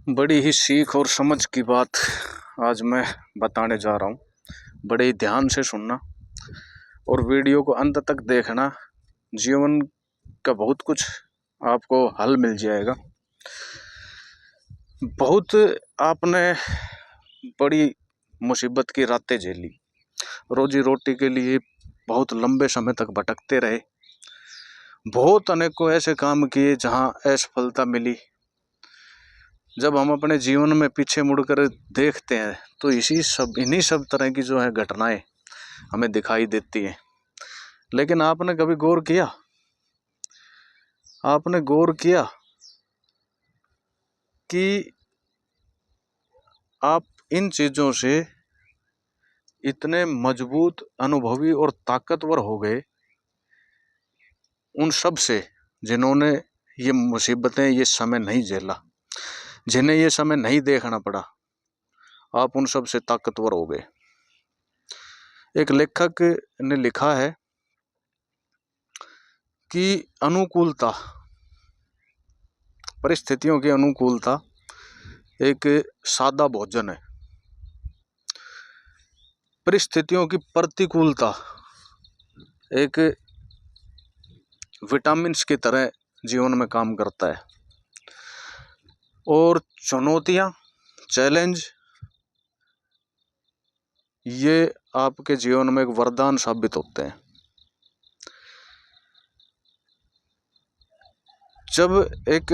बड़ी ही सीख और समझ की बात आज मैं बताने जा रहा हूँ। बड़े ही ध्यान से सुनना और वीडियो को अंत तक देखना। जीवन का बहुत कुछ आपको हल मिल जाएगा। बहुत आपने बड़ी मुसीबत की रातें झेली, रोजी रोटी के लिए बहुत लंबे समय तक भटकते रहे, बहुत अनेकों ऐसे काम किए जहाँ असफलता मिली। जब हम अपने जीवन में पीछे मुड़कर देखते हैं तो इन्हीं सब तरह की जो है घटनाएं हमें दिखाई देती हैं। लेकिन आपने कभी गौर किया कि आप इन चीजों से इतने मजबूत, अनुभवी और ताकतवर हो गए उन सब से जिन्होंने ये मुसीबतें, ये समय नहीं झेला, जिन्हें ये समय नहीं देखना पड़ा। आप उन सब से ताकतवर हो गए। एक लेखक ने लिखा है कि अनुकूलता, परिस्थितियों की अनुकूलता एक सादा भोजन है, परिस्थितियों की प्रतिकूलता एक विटामिन्स की तरह जीवन में काम करता है। और चुनौतियां, चैलेंज, ये आपके जीवन में एक वरदान साबित होते हैं। जब एक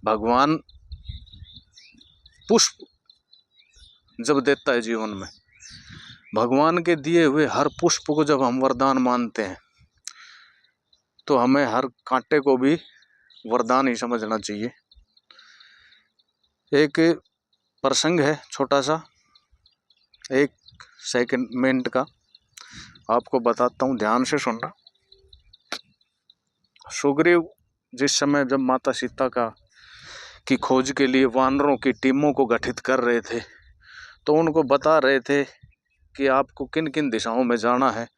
भगवान पुष्प जब देता है जीवन में, भगवान के दिए हुए हर पुष्प को जब हम वरदान मानते हैं तो हमें हर कांटे को भी वरदान ही समझना चाहिए। एक प्रसंग है छोटा सा, 1 सेकंड का, आपको बताता हूँ, ध्यान से सुनना। सुग्रीव जिस समय जब माता सीता की खोज के लिए वानरों की टीमों को गठित कर रहे थे तो उनको बता रहे थे कि आपको किन किन दिशाओं में जाना है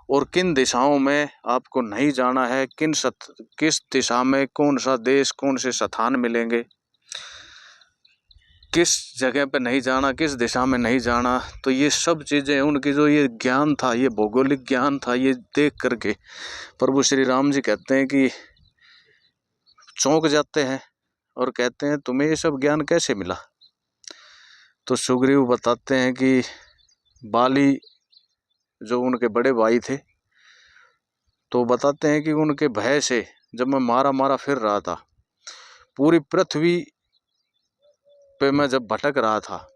और किन दिशाओं में आपको नहीं जाना है, किस दिशा में कौन सा देश, कौन से स्थान मिलेंगे, किस जगह पे नहीं जाना, किस दिशा में नहीं जाना। तो ये सब चीज़ें, उनकी जो ये ज्ञान था, ये भौगोलिक ज्ञान था, ये देख करके प्रभु श्री राम जी कहते हैं कि चौंक जाते हैं और कहते हैं तुम्हें ये सब ज्ञान कैसे मिला। तो सुग्रीव बताते हैं कि बाली जो उनके बड़े भाई थे, तो बताते हैं कि उनके भय से जब मैं मारा फिर रहा था, पूरी पृथ्वी पे मैं जब भटक रहा था,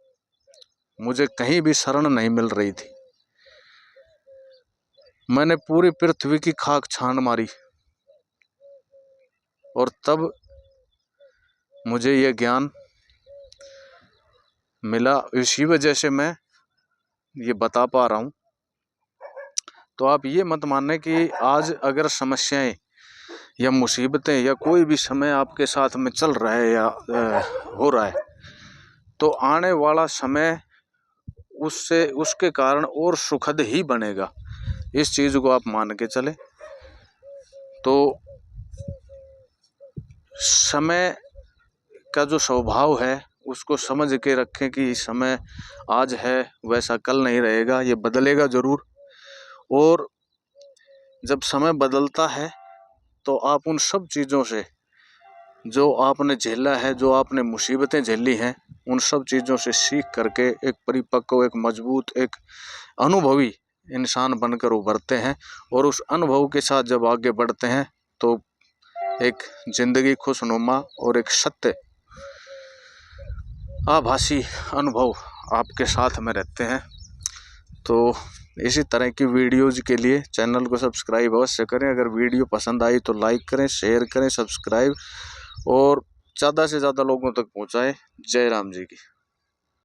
मुझे कहीं भी शरण नहीं मिल रही थी। मैंने पूरी पृथ्वी की खाक छान मारी और तब मुझे यह ज्ञान मिला। इसी वजह से मैं ये बता पा रहा हूँ। तो आप ये मत मानने कि आज अगर समस्याएं या मुसीबतें या कोई भी समय आपके साथ में चल रहा है या हो रहा है, तो आने वाला समय उसके कारण और सुखद ही बनेगा। इस चीज़ को आप मान के चले तो समय का जो स्वभाव है उसको समझ के रखें कि समय आज है वैसा कल नहीं रहेगा, ये बदलेगा ज़रूर। और जब समय बदलता है तो आप उन सब चीज़ों से जो आपने झेला है, जो आपने मुसीबतें झेली हैं, उन सब चीज़ों से सीख करके एक परिपक्व, एक मजबूत, एक अनुभवी इंसान बनकर उभरते हैं। और उस अनुभव के साथ जब आगे बढ़ते हैं तो एक जिंदगी खुशनुमा और एक सत्य आभासी अनुभव आपके साथ में रहते हैं। तो इसी तरह की वीडियोज़ के लिए चैनल को सब्सक्राइब अवश्य करें। अगर वीडियो पसंद आई तो लाइक करें, शेयर करें, सब्सक्राइब और ज़्यादा से ज़्यादा लोगों तक पहुँचाएं। जय राम जी की।